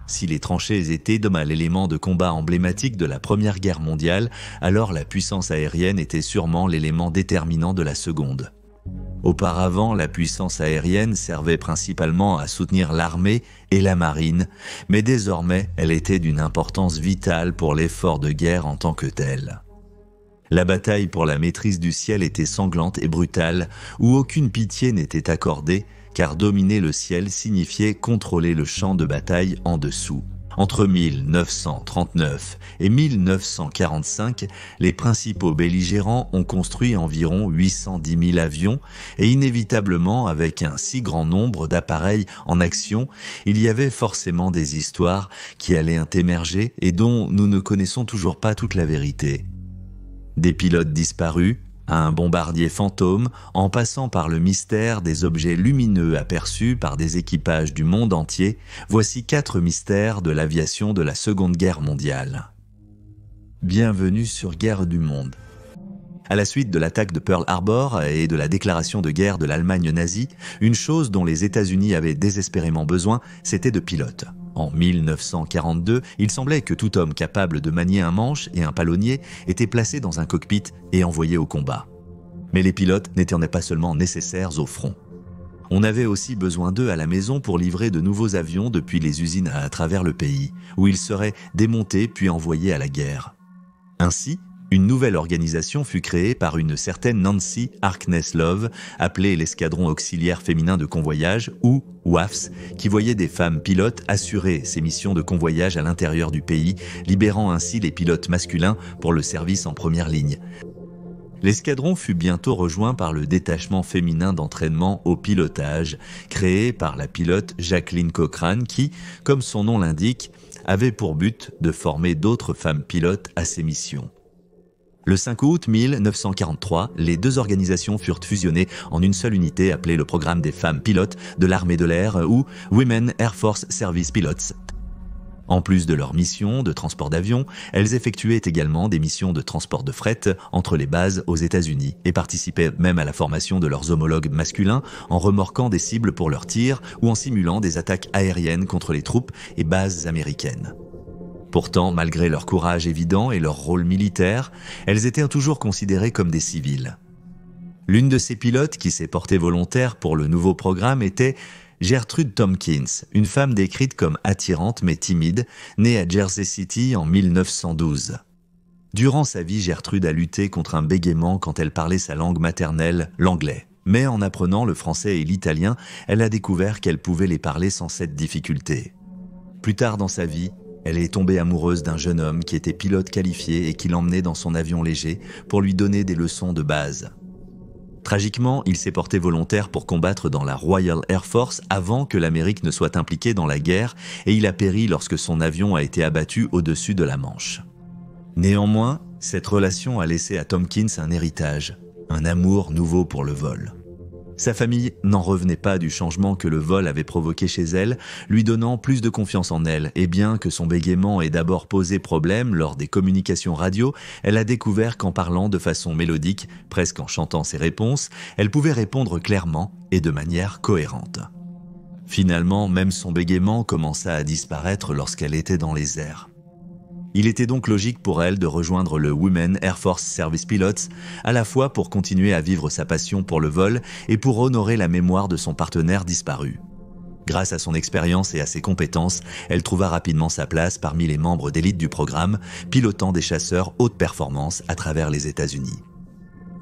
Si les tranchées étaient l'élément de combat emblématique de la Première Guerre mondiale, alors la puissance aérienne était sûrement l'élément déterminant de la Seconde. Auparavant, la puissance aérienne servait principalement à soutenir l'armée et la marine, mais désormais, elle était d'une importance vitale pour l'effort de guerre en tant que tel. La bataille pour la maîtrise du ciel était sanglante et brutale, où aucune pitié n'était accordée, car dominer le ciel signifiait contrôler le champ de bataille en dessous. Entre 1939 et 1945, les principaux belligérants ont construit environ 810 000 avions et inévitablement, avec un si grand nombre d'appareils en action, il y avait forcément des histoires qui allaient émerger et dont nous ne connaissons toujours pas toute la vérité. Des pilotes disparus, à un bombardier fantôme, en passant par le mystère des objets lumineux aperçus par des équipages du monde entier, voici 4 mystères de l'aviation de la Seconde Guerre mondiale. Bienvenue sur Guerre du Monde. À la suite de l'attaque de Pearl Harbor et de la déclaration de guerre de l'Allemagne nazie, une chose dont les États-Unis avaient désespérément besoin, c'était de pilotes. En 1942, il semblait que tout homme capable de manier un manche et un palonnier était placé dans un cockpit et envoyé au combat. Mais les pilotes n'étaient pas seulement nécessaires au front. On avait aussi besoin d'eux à la maison pour livrer de nouveaux avions depuis les usines à travers le pays, où ils seraient démontés puis envoyés à la guerre. Ainsi, une nouvelle organisation fut créée par une certaine Nancy Harkness Love, appelée l'Escadron auxiliaire féminin de convoyage, ou WAFS, qui voyait des femmes pilotes assurer ces missions de convoyage à l'intérieur du pays, libérant ainsi les pilotes masculins pour le service en première ligne. L'escadron fut bientôt rejoint par le détachement féminin d'entraînement au pilotage, créé par la pilote Jacqueline Cochrane qui, comme son nom l'indique, avait pour but de former d'autres femmes pilotes à ces missions. Le 5 août 1943, les deux organisations furent fusionnées en une seule unité appelée le Programme des femmes pilotes de l'armée de l'air ou Women Air Force Service Pilots. En plus de leurs missions de transport d'avions, elles effectuaient également des missions de transport de fret entre les bases aux États-Unis et participaient même à la formation de leurs homologues masculins en remorquant des cibles pour leurs tirs ou en simulant des attaques aériennes contre les troupes et bases américaines. Pourtant, malgré leur courage évident et leur rôle militaire, elles étaient toujours considérées comme des civils. L'une de ces pilotes qui s'est portée volontaire pour le nouveau programme était Gertrude Tompkins, une femme décrite comme attirante mais timide, née à Jersey City en 1912. Durant sa vie, Gertrude a lutté contre un bégaiement quand elle parlait sa langue maternelle, l'anglais. Mais en apprenant le français et l'italien, elle a découvert qu'elle pouvait les parler sans cette difficulté. Plus tard dans sa vie, elle est tombée amoureuse d'un jeune homme qui était pilote qualifié et qui l'emmenait dans son avion léger pour lui donner des leçons de base. Tragiquement, il s'est porté volontaire pour combattre dans la Royal Air Force avant que l'Amérique ne soit impliquée dans la guerre et il a péri lorsque son avion a été abattu au-dessus de la Manche. Néanmoins, cette relation a laissé à Tompkins un héritage, un amour nouveau pour le vol. Sa famille n'en revenait pas du changement que le vol avait provoqué chez elle, lui donnant plus de confiance en elle, et bien que son bégaiement ait d'abord posé problème lors des communications radio, elle a découvert qu'en parlant de façon mélodique, presque en chantant ses réponses, elle pouvait répondre clairement et de manière cohérente. Finalement, même son bégaiement commença à disparaître lorsqu'elle était dans les airs. Il était donc logique pour elle de rejoindre le Women Air Force Service Pilots, à la fois pour continuer à vivre sa passion pour le vol et pour honorer la mémoire de son partenaire disparu. Grâce à son expérience et à ses compétences, elle trouva rapidement sa place parmi les membres d'élite du programme, pilotant des chasseurs haute performance à travers les États-Unis.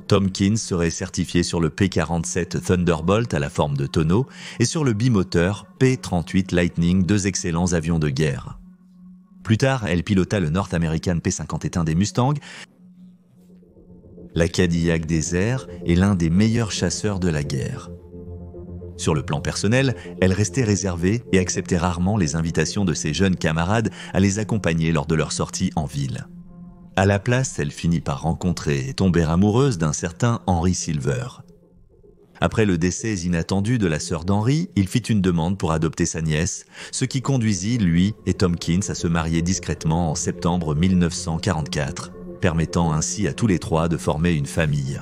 Tompkins serait certifié sur le P-47 Thunderbolt à la forme de tonneau et sur le bimoteur P-38 Lightning, deux excellents avions de guerre. Plus tard, elle pilota le North American P-51 des Mustangs, la Cadillac des airs et l'un des meilleurs chasseurs de la guerre. Sur le plan personnel, elle restait réservée et acceptait rarement les invitations de ses jeunes camarades à les accompagner lors de leur sortie en ville. À la place, elle finit par rencontrer et tomber amoureuse d'un certain Henry Silver. Après le décès inattendu de la sœur d'Henry, il fit une demande pour adopter sa nièce, ce qui conduisit lui et Tompkins à se marier discrètement en septembre 1944, permettant ainsi à tous les trois de former une famille.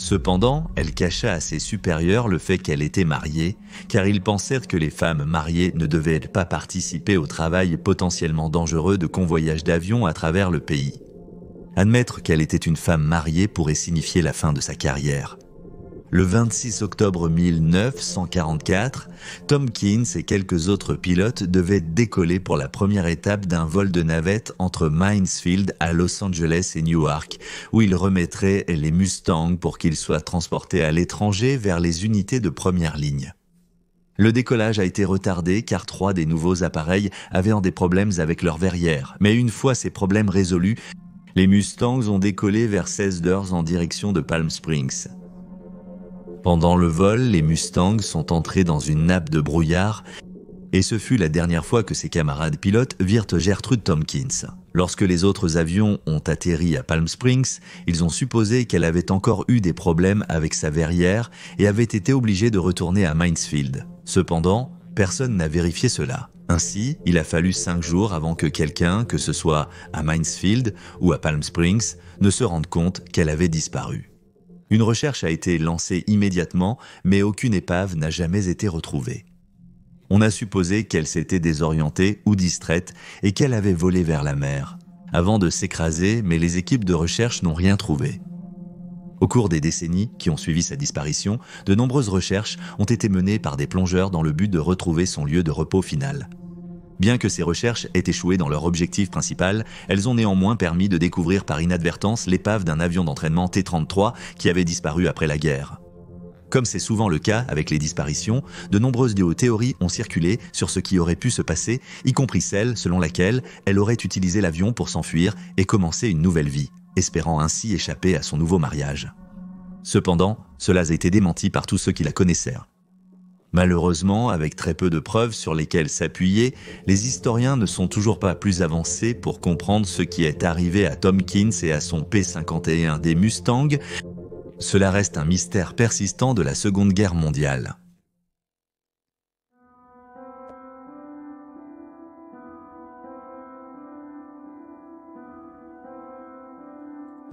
Cependant, elle cacha à ses supérieurs le fait qu'elle était mariée, car ils pensèrent que les femmes mariées ne devaient pas participer au travail potentiellement dangereux de convoyage d'avions à travers le pays. Admettre qu'elle était une femme mariée pourrait signifier la fin de sa carrière. Le 26 octobre 1944, Tompkins et quelques autres pilotes devaient décoller pour la première étape d'un vol de navette entre Mansfield à Los Angeles et Newark, où ils remettraient les Mustangs pour qu'ils soient transportés à l'étranger vers les unités de première ligne. Le décollage a été retardé car 3 des nouveaux appareils avaient des problèmes avec leurs verrières, mais une fois ces problèmes résolus, les Mustangs ont décollé vers 16h en direction de Palm Springs. Pendant le vol, les Mustangs sont entrés dans une nappe de brouillard et ce fut la dernière fois que ses camarades pilotes virent Gertrude Tompkins. Lorsque les autres avions ont atterri à Palm Springs, ils ont supposé qu'elle avait encore eu des problèmes avec sa verrière et avait été obligée de retourner à Mansfield. Cependant, personne n'a vérifié cela. Ainsi, il a fallu 5 jours avant que quelqu'un, que ce soit à Mansfield ou à Palm Springs, ne se rende compte qu'elle avait disparu. Une recherche a été lancée immédiatement, mais aucune épave n'a jamais été retrouvée. On a supposé qu'elle s'était désorientée ou distraite et qu'elle avait volé vers la mer, avant de s'écraser, mais les équipes de recherche n'ont rien trouvé. Au cours des décennies qui ont suivi sa disparition, de nombreuses recherches ont été menées par des plongeurs dans le but de retrouver son lieu de repos final. Bien que ces recherches aient échoué dans leur objectif principal, elles ont néanmoins permis de découvrir par inadvertance l'épave d'un avion d'entraînement T-34 qui avait disparu après la guerre. Comme c'est souvent le cas avec les disparitions, de nombreuses théories ont circulé sur ce qui aurait pu se passer, y compris celle selon laquelle elle aurait utilisé l'avion pour s'enfuir et commencer une nouvelle vie, espérant ainsi échapper à son nouveau mariage. Cependant, cela a été démenti par tous ceux qui la connaissaient. Malheureusement, avec très peu de preuves sur lesquelles s'appuyer, les historiens ne sont toujours pas plus avancés pour comprendre ce qui est arrivé à Tompkins et à son P-51 des Mustangs. Cela reste un mystère persistant de la Seconde Guerre mondiale.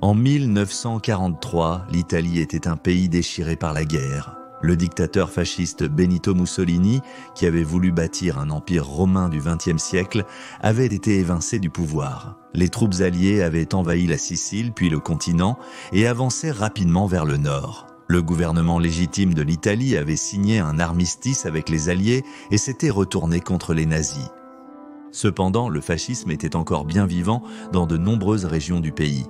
En 1943, l'Italie était un pays déchiré par la guerre. Le dictateur fasciste Benito Mussolini, qui avait voulu bâtir un empire romain du XXe siècle, avait été évincé du pouvoir. Les troupes alliées avaient envahi la Sicile puis le continent et avançaient rapidement vers le nord. Le gouvernement légitime de l'Italie avait signé un armistice avec les Alliés et s'était retourné contre les nazis. Cependant, le fascisme était encore bien vivant dans de nombreuses régions du pays.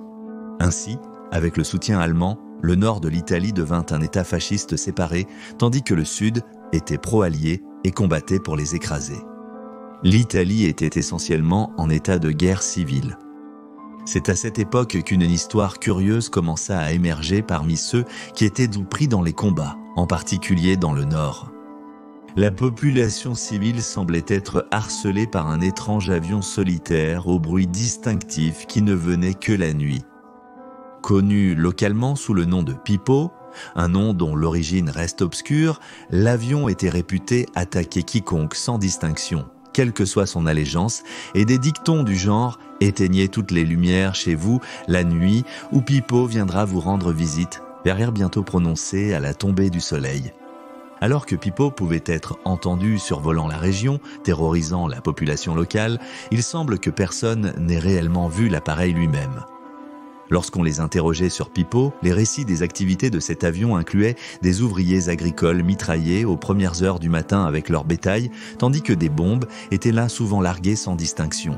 Ainsi, avec le soutien allemand, le nord de l'Italie devint un État fasciste séparé, tandis que le sud était pro-allié et combattait pour les écraser. L'Italie était essentiellement en état de guerre civile. C'est à cette époque qu'une histoire curieuse commença à émerger parmi ceux qui étaient pris dans les combats, en particulier dans le nord. La population civile semblait être harcelée par un étrange avion solitaire au bruit distinctif qui ne venait que la nuit. Connu localement sous le nom de Pipo, un nom dont l'origine reste obscure, l'avion était réputé attaquer quiconque sans distinction, quelle que soit son allégeance, et des dictons du genre « éteignez toutes les lumières chez vous la nuit ou Pipo viendra vous rendre visite » verrèrent bientôt prononcés à la tombée du soleil. Alors que Pipo pouvait être entendu survolant la région, terrorisant la population locale, il semble que personne n'ait réellement vu l'appareil lui-même. Lorsqu'on les interrogeait sur Pipo, les récits des activités de cet avion incluaient des ouvriers agricoles mitraillés aux premières heures du matin avec leur bétail, tandis que des bombes étaient là souvent larguées sans distinction.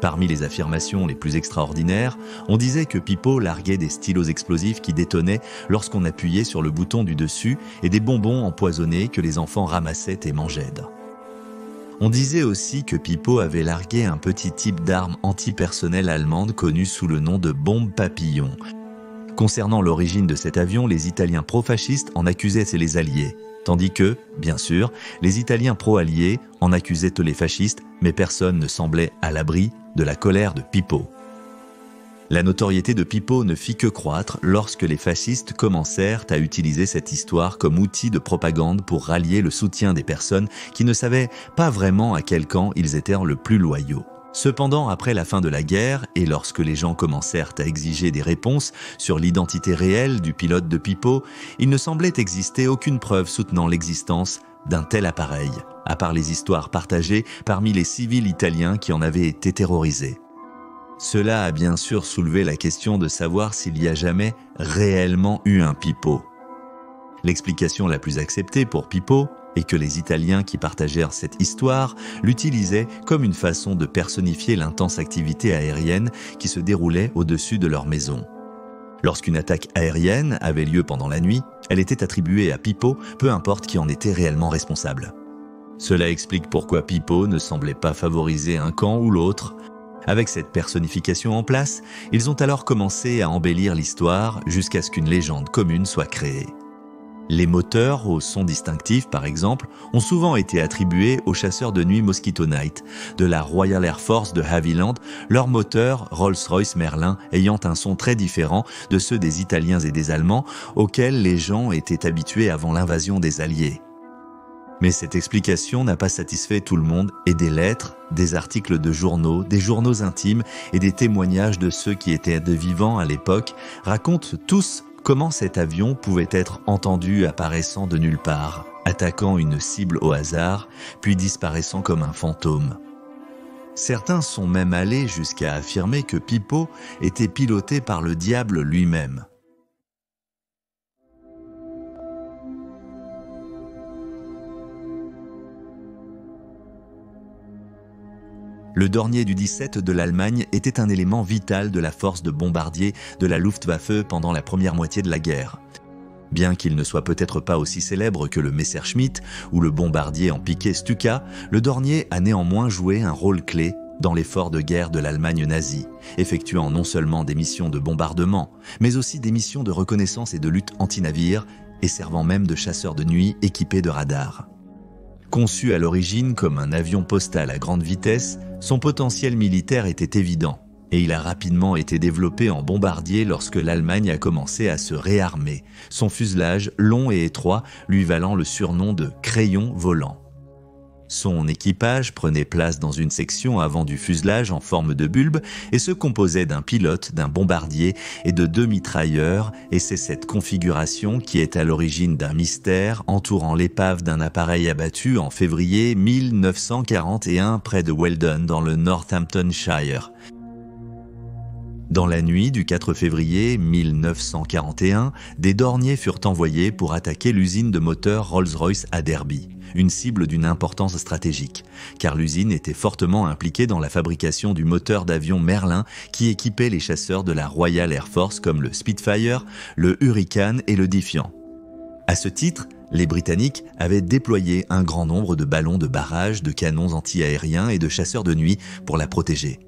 Parmi les affirmations les plus extraordinaires, on disait que Pipo larguait des stylos explosifs qui détonaient lorsqu'on appuyait sur le bouton du dessus et des bonbons empoisonnés que les enfants ramassaient et mangeaient. On disait aussi que Pipo avait largué un petit type d'arme antipersonnelle allemande connue sous le nom de bombe papillon. Concernant l'origine de cet avion, les Italiens pro-fascistes en accusaient les Alliés, tandis que, bien sûr, les Italiens pro-alliés en accusaient les fascistes, mais personne ne semblait à l'abri de la colère de Pipo. La notoriété de Pipo ne fit que croître lorsque les fascistes commencèrent à utiliser cette histoire comme outil de propagande pour rallier le soutien des personnes qui ne savaient pas vraiment à quel camp ils étaient le plus loyaux. Cependant, après la fin de la guerre, et lorsque les gens commencèrent à exiger des réponses sur l'identité réelle du pilote de Pippo, il ne semblait exister aucune preuve soutenant l'existence d'un tel appareil, à part les histoires partagées parmi les civils italiens qui en avaient été terrorisés. Cela a bien sûr soulevé la question de savoir s'il y a jamais réellement eu un Pippo. L'explication la plus acceptée pour Pippo est que les Italiens qui partagèrent cette histoire l'utilisaient comme une façon de personnifier l'intense activité aérienne qui se déroulait au-dessus de leur maison. Lorsqu'une attaque aérienne avait lieu pendant la nuit, elle était attribuée à Pippo, peu importe qui en était réellement responsable. Cela explique pourquoi Pippo ne semblait pas favoriser un camp ou l'autre. Avec cette personnification en place, ils ont alors commencé à embellir l'histoire jusqu'à ce qu'une légende commune soit créée. Les moteurs au son distinctif, par exemple, ont souvent été attribués aux chasseurs de nuit Mosquito Night de la Royal Air Force de Havilland, leur moteur Rolls-Royce Merlin ayant un son très différent de ceux des Italiens et des Allemands auxquels les gens étaient habitués avant l'invasion des Alliés. Mais cette explication n'a pas satisfait tout le monde et des lettres, des articles de journaux, des journaux intimes et des témoignages de ceux qui étaient de vivants à l'époque racontent tous comment cet avion pouvait être entendu apparaissant de nulle part, attaquant une cible au hasard, puis disparaissant comme un fantôme. Certains sont même allés jusqu'à affirmer que Pippo était piloté par le diable lui-même. Le Dornier du 17 de l'Allemagne était un élément vital de la force de bombardiers de la Luftwaffe pendant la première moitié de la guerre. Bien qu'il ne soit peut-être pas aussi célèbre que le Messerschmitt ou le bombardier en piqué Stuka, le Dornier a néanmoins joué un rôle clé dans l'effort de guerre de l'Allemagne nazie, effectuant non seulement des missions de bombardement, mais aussi des missions de reconnaissance et de lutte anti-navires, et servant même de chasseur de nuit équipé de radars. Conçu à l'origine comme un avion postal à grande vitesse, son potentiel militaire était évident et il a rapidement été développé en bombardier lorsque l'Allemagne a commencé à se réarmer, son fuselage long et étroit lui valant le surnom de « crayon volant ». Son équipage prenait place dans une section avant du fuselage en forme de bulbe et se composait d'un pilote, d'un bombardier et de 2 mitrailleurs, et c'est cette configuration qui est à l'origine d'un mystère entourant l'épave d'un appareil abattu en février 1941 près de Weldon dans le Northamptonshire. Dans la nuit du 4 février 1941, des Dorniers furent envoyés pour attaquer l'usine de moteurs Rolls-Royce à Derby, une cible d'une importance stratégique, car l'usine était fortement impliquée dans la fabrication du moteur d'avion Merlin qui équipait les chasseurs de la Royal Air Force comme le Spitfire, le Hurricane et le Defiant. À ce titre, les Britanniques avaient déployé un grand nombre de ballons de barrage, de canons anti-aériens et de chasseurs de nuit pour la protéger.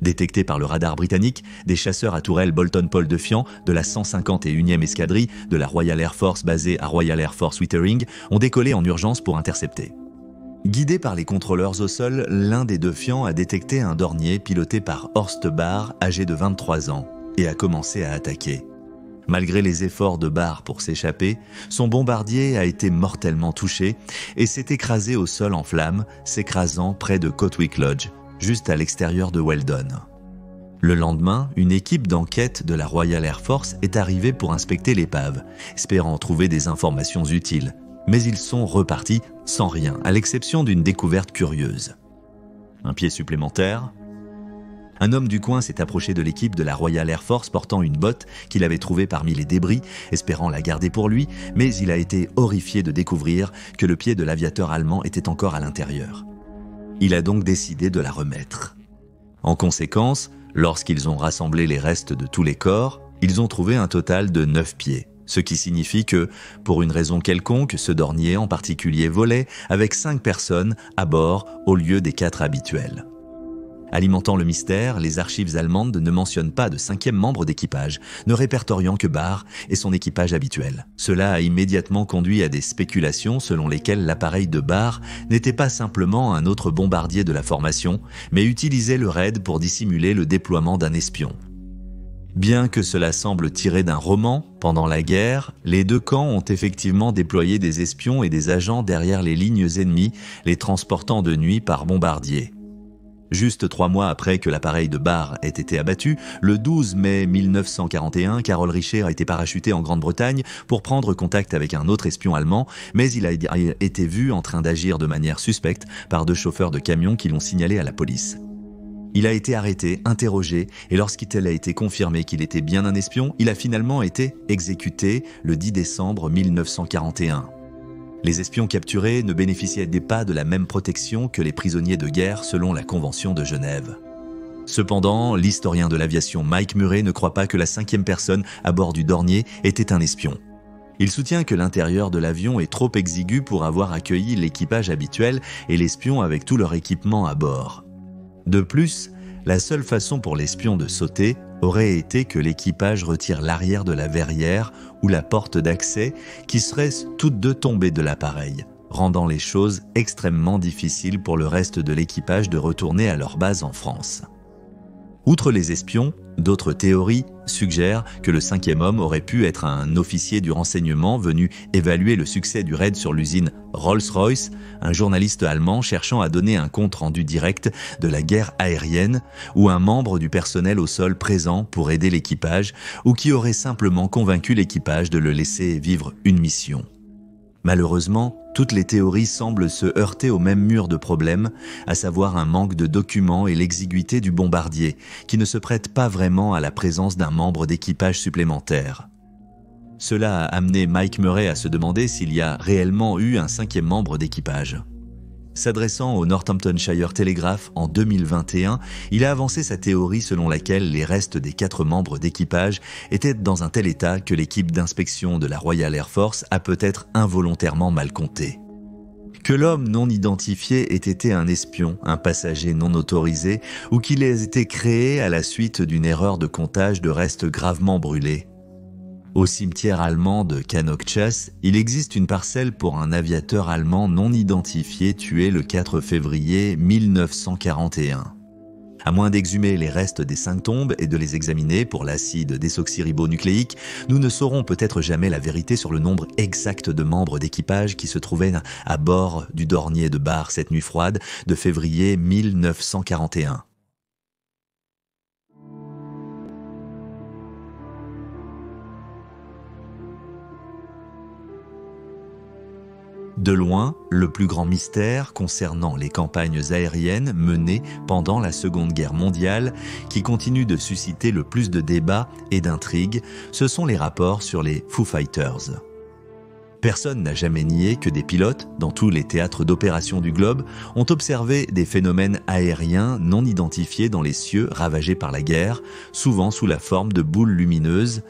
Détectés par le radar britannique, des chasseurs à tourelles Bolton-Paul Defiant de la 151e escadrille de la Royal Air Force basée à Royal Air Force Wittering ont décollé en urgence pour intercepter. Guidé par les contrôleurs au sol, l'un des Defiants a détecté un Dornier piloté par Horst Bahr, âgé de 23 ans, et a commencé à attaquer. Malgré les efforts de Bahr pour s'échapper, son bombardier a été mortellement touché et s'est écrasé au sol en flammes, s'écrasant près de Coatwick Lodge, juste à l'extérieur de Weldon. Le lendemain, une équipe d'enquête de la Royal Air Force est arrivée pour inspecter l'épave, espérant trouver des informations utiles. Mais ils sont repartis sans rien, à l'exception d'une découverte curieuse. Un pied supplémentaire. Un homme du coin s'est approché de l'équipe de la Royal Air Force portant une botte qu'il avait trouvée parmi les débris, espérant la garder pour lui, mais il a été horrifié de découvrir que le pied de l'aviateur allemand était encore à l'intérieur. Il a donc décidé de la remettre. En conséquence, lorsqu'ils ont rassemblé les restes de tous les corps, ils ont trouvé un total de 9 pieds, ce qui signifie que, pour une raison quelconque, ce Dornier en particulier volait avec 5 personnes à bord au lieu des 4 habituels. Alimentant le mystère, les archives allemandes ne mentionnent pas de 5e membre d'équipage, ne répertoriant que Bahr et son équipage habituel. Cela a immédiatement conduit à des spéculations selon lesquelles l'appareil de Bahr n'était pas simplement un autre bombardier de la formation, mais utilisait le raid pour dissimuler le déploiement d'un espion. Bien que cela semble tiré d'un roman, pendant la guerre, les deux camps ont effectivement déployé des espions et des agents derrière les lignes ennemies, les transportant de nuit par bombardier. Juste 3 mois après que l'appareil de Barr ait été abattu, le 12 mai 1941, Carol Richer a été parachuté en Grande-Bretagne pour prendre contact avec un autre espion allemand, mais il a été vu en train d'agir de manière suspecte par 2 chauffeurs de camions qui l'ont signalé à la police. Il a été arrêté, interrogé, et lorsqu'il a été confirmé qu'il était bien un espion, il a finalement été exécuté le 10 décembre 1941. Les espions capturés ne bénéficiaient pas de la même protection que les prisonniers de guerre selon la Convention de Genève. Cependant, l'historien de l'aviation Mike Murray ne croit pas que la 5e personne à bord du Dornier était un espion. Il soutient que l'intérieur de l'avion est trop exigu pour avoir accueilli l'équipage habituel et l'espion avec tout leur équipement à bord. De plus, la seule façon pour l'espion de sauter aurait été que l'équipage retire l'arrière de la verrière ou la porte d'accès qui seraient toutes 2 tombées de l'appareil, rendant les choses extrêmement difficiles pour le reste de l'équipage de retourner à leur base en France. Outre les espions, d'autres théories suggèrent que le 5e homme aurait pu être un officier du renseignement venu évaluer le succès du raid sur l'usine Rolls-Royce, un journaliste allemand cherchant à donner un compte-rendu direct de la guerre aérienne, ou un membre du personnel au sol présent pour aider l'équipage, ou qui aurait simplement convaincu l'équipage de le laisser vivre une mission. Malheureusement, toutes les théories semblent se heurter au même mur de problèmes, à savoir un manque de documents et l'exiguïté du bombardier, qui ne se prête pas vraiment à la présence d'un membre d'équipage supplémentaire. Cela a amené Mike Murray à se demander s'il y a réellement eu un 5e membre d'équipage. S'adressant au Northamptonshire Telegraph en 2021, il a avancé sa théorie selon laquelle les restes des 4 membres d'équipage étaient dans un tel état que l'équipe d'inspection de la Royal Air Force a peut-être involontairement mal compté. Que l'homme non identifié ait été un espion, un passager non autorisé, ou qu'il ait été créé à la suite d'une erreur de comptage de restes gravement brûlés. Au cimetière allemand de Cannock-Chase, il existe une parcelle pour un aviateur allemand non identifié tué le 4 février 1941. À moins d'exhumer les restes des 5 tombes et de les examiner pour l'acide désoxyribonucléique, nous ne saurons peut-être jamais la vérité sur le nombre exact de membres d'équipage qui se trouvaient à bord du Dornier de Barr cette nuit froide de février 1941. De loin, le plus grand mystère concernant les campagnes aériennes menées pendant la Seconde Guerre mondiale, qui continue de susciter le plus de débats et d'intrigues, ce sont les rapports sur les Foo Fighters. Personne n'a jamais nié que des pilotes, dans tous les théâtres d'opération du globe, ont observé des phénomènes aériens non identifiés dans les cieux ravagés par la guerre, souvent sous la forme de boules lumineuses.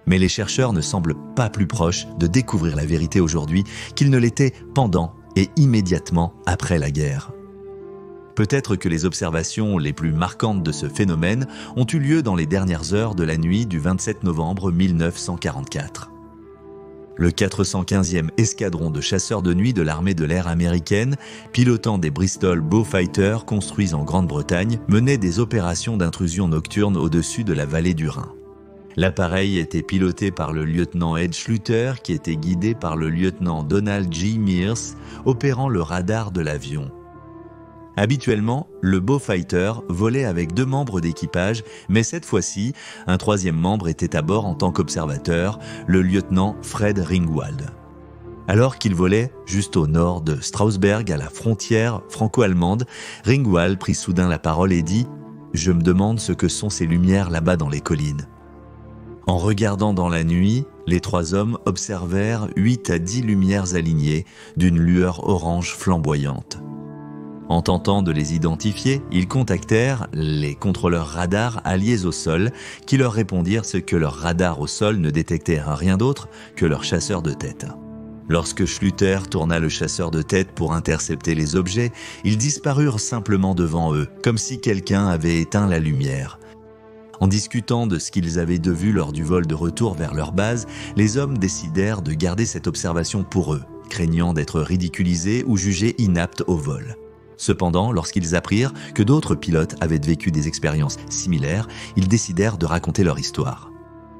Mais les chercheurs ne semblent pas plus proches de découvrir la vérité aujourd'hui qu'ils ne l'étaient pendant et immédiatement après la guerre. Peut-être que les observations les plus marquantes de ce phénomène ont eu lieu dans les dernières heures de la nuit du 27 novembre 1944. Le 415e escadron de chasseurs de nuit de l'armée de l'air américaine, pilotant des Bristol Beaufighter construits en Grande-Bretagne, menait des opérations d'intrusion nocturne au-dessus de la vallée du Rhin. L'appareil était piloté par le lieutenant Ed Schluter, qui était guidé par le lieutenant Donald G. Mears, opérant le radar de l'avion. Habituellement, le Beaufighter volait avec 2 membres d'équipage, mais cette fois-ci, un 3e membre était à bord en tant qu'observateur, le lieutenant Fred Ringwald. Alors qu'il volait juste au nord de Strausberg, à la frontière franco-allemande, Ringwald prit soudain la parole et dit « Je me demande ce que sont ces lumières là-bas dans les collines. » En regardant dans la nuit, les 3 hommes observèrent 8 à 10 lumières alignées d'une lueur orange flamboyante. En tentant de les identifier, ils contactèrent les contrôleurs radars alliés au sol qui leur répondirent ce que leur radar au sol ne détectait rien d'autre que leur chasseur de tête. Lorsque Schluter tourna le chasseur de tête pour intercepter les objets, ils disparurent simplement devant eux, comme si quelqu'un avait éteint la lumière. En discutant de ce qu'ils avaient de vue lors du vol de retour vers leur base, les hommes décidèrent de garder cette observation pour eux, craignant d'être ridiculisés ou jugés inaptes au vol. Cependant, lorsqu'ils apprirent que d'autres pilotes avaient vécu des expériences similaires, ils décidèrent de raconter leur histoire.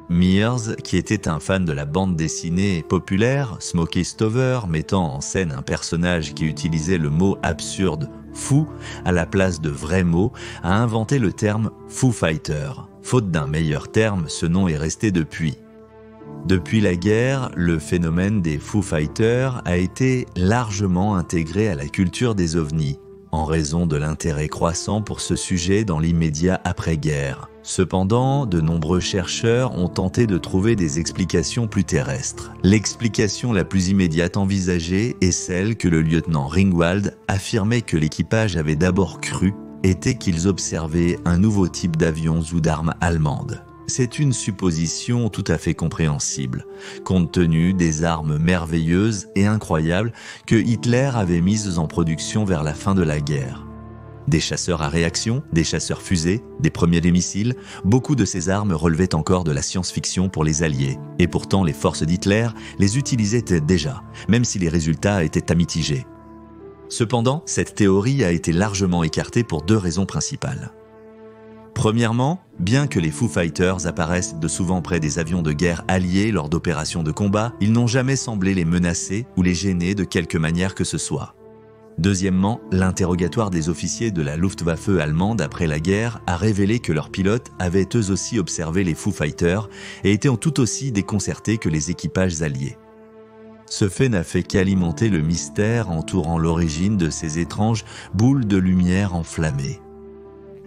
Mears, qui était un fan de la bande dessinée populaire Smokey Stover, mettant en scène un personnage qui utilisait le mot absurde « fou à la place de vrai mot, a inventé le terme Foo Fighter. Faute d'un meilleur terme, ce nom est resté depuis. Depuis la guerre, le phénomène des Foo Fighters a été largement intégré à la culture des ovnis, en raison de l'intérêt croissant pour ce sujet dans l'immédiat après-guerre. Cependant, de nombreux chercheurs ont tenté de trouver des explications plus terrestres. L'explication la plus immédiate envisagée est celle que le lieutenant Ringwald affirmait que l'équipage avait d'abord cru était qu'ils observaient un nouveau type d'avions ou d'armes allemandes. C'est une supposition tout à fait compréhensible, compte tenu des armes merveilleuses et incroyables que Hitler avait mises en production vers la fin de la guerre. Des chasseurs à réaction, des chasseurs fusées, des premiers missiles, beaucoup de ces armes relevaient encore de la science-fiction pour les Alliés. Et pourtant, les forces d'Hitler les utilisaient déjà, même si les résultats étaient à mitiger. Cependant, cette théorie a été largement écartée pour deux raisons principales. Premièrement, bien que les Foo Fighters apparaissent de souvent près des avions de guerre alliés lors d'opérations de combat, ils n'ont jamais semblé les menacer ou les gêner de quelque manière que ce soit. Deuxièmement, l'interrogatoire des officiers de la Luftwaffe allemande après la guerre a révélé que leurs pilotes avaient eux aussi observé les Foo Fighters et étaient tout aussi déconcertés que les équipages alliés. Ce fait n'a fait qu'alimenter le mystère entourant l'origine de ces étranges boules de lumière enflammées.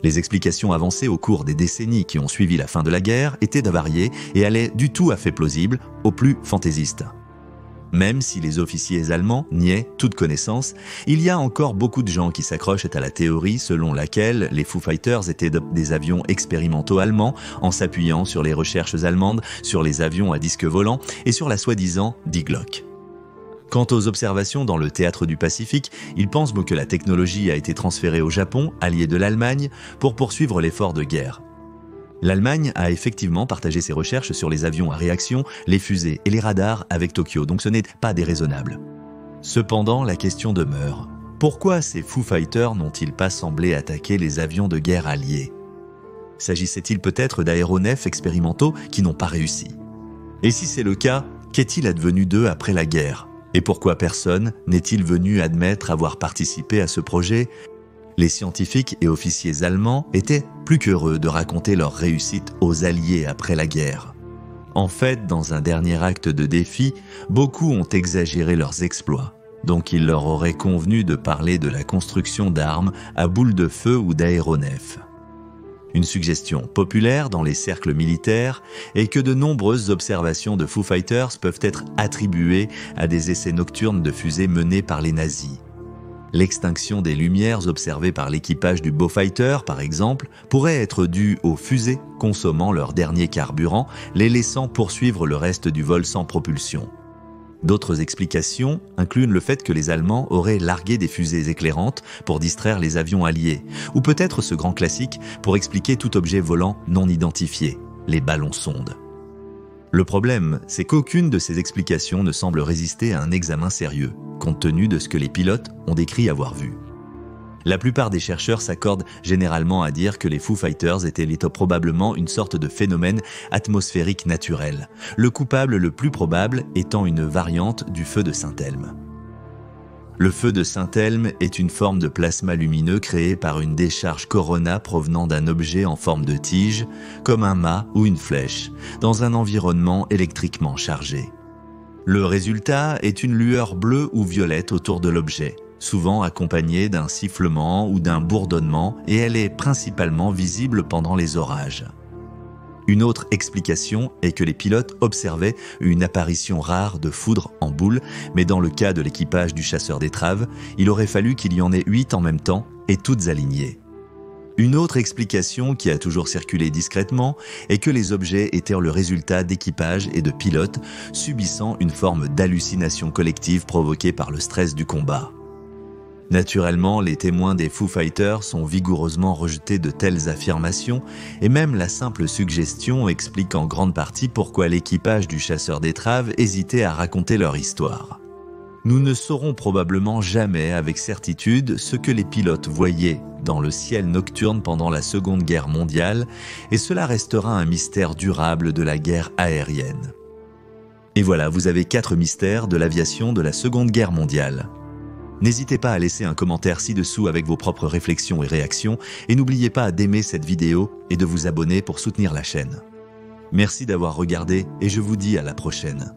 Les explications avancées au cours des décennies qui ont suivi la fin de la guerre étaient variées et allaient du tout à fait plausibles au plus fantaisistes. Même si les officiers allemands niaient toute connaissance, il y a encore beaucoup de gens qui s'accrochent à la théorie selon laquelle les Foo Fighters étaient des avions expérimentaux allemands en s'appuyant sur les recherches allemandes, sur les avions à disque volant et sur la soi-disant Die Glocke. Quant aux observations dans le théâtre du Pacifique, ils pensent que la technologie a été transférée au Japon, allié de l'Allemagne, pour poursuivre l'effort de guerre. L'Allemagne a effectivement partagé ses recherches sur les avions à réaction, les fusées et les radars avec Tokyo, donc ce n'est pas déraisonnable. Cependant, la question demeure. Pourquoi ces Foo Fighters n'ont-ils pas semblé attaquer les avions de guerre alliés? S'agissait-il peut-être d'aéronefs expérimentaux qui n'ont pas réussi? Et si c'est le cas, qu'est-il advenu d'eux après la guerre? Et pourquoi personne n'est-il venu admettre avoir participé à ce projet? Les scientifiques et officiers allemands étaient plus qu'heureux de raconter leur réussite aux Alliés après la guerre. En fait, dans un dernier acte de défi, beaucoup ont exagéré leurs exploits. Donc il leur aurait convenu de parler de la construction d'armes à boules de feu ou d'aéronefs. Une suggestion populaire dans les cercles militaires est que de nombreuses observations de Foo Fighters peuvent être attribuées à des essais nocturnes de fusées menés par les nazis. L'extinction des lumières observées par l'équipage du Beaufighter, par exemple, pourrait être due aux fusées consommant leur dernier carburant, les laissant poursuivre le reste du vol sans propulsion. D'autres explications incluent le fait que les Allemands auraient largué des fusées éclairantes pour distraire les avions alliés, ou peut-être ce grand classique pour expliquer tout objet volant non identifié, les ballons-sondes. Le problème, c'est qu'aucune de ces explications ne semble résister à un examen sérieux, compte tenu de ce que les pilotes ont décrit avoir vu. La plupart des chercheurs s'accordent généralement à dire que les Foo Fighters étaient probablement une sorte de phénomène atmosphérique naturel, le coupable le plus probable étant une variante du feu de Saint-Elme. Le feu de Saint-Elme est une forme de plasma lumineux créé par une décharge corona provenant d'un objet en forme de tige, comme un mât ou une flèche, dans un environnement électriquement chargé. Le résultat est une lueur bleue ou violette autour de l'objet, souvent accompagnée d'un sifflement ou d'un bourdonnement, et elle est principalement visible pendant les orages. Une autre explication est que les pilotes observaient une apparition rare de foudre en boule, mais dans le cas de l'équipage du chasseur d'étraves, il aurait fallu qu'il y en ait 8 en même temps et toutes alignées. Une autre explication qui a toujours circulé discrètement est que les objets étaient le résultat d'équipages et de pilotes subissant une forme d'hallucination collective provoquée par le stress du combat. Naturellement, les témoins des Foo Fighters sont vigoureusement rejetés de telles affirmations et même la simple suggestion explique en grande partie pourquoi l'équipage du chasseur d'étraves hésitait à raconter leur histoire. Nous ne saurons probablement jamais avec certitude ce que les pilotes voyaient dans le ciel nocturne pendant la Seconde Guerre mondiale et cela restera un mystère durable de la guerre aérienne. Et voilà, vous avez 4 mystères de l'aviation de la Seconde Guerre mondiale. N'hésitez pas à laisser un commentaire ci-dessous avec vos propres réflexions et réactions, et n'oubliez pas d'aimer cette vidéo et de vous abonner pour soutenir la chaîne. Merci d'avoir regardé et je vous dis à la prochaine.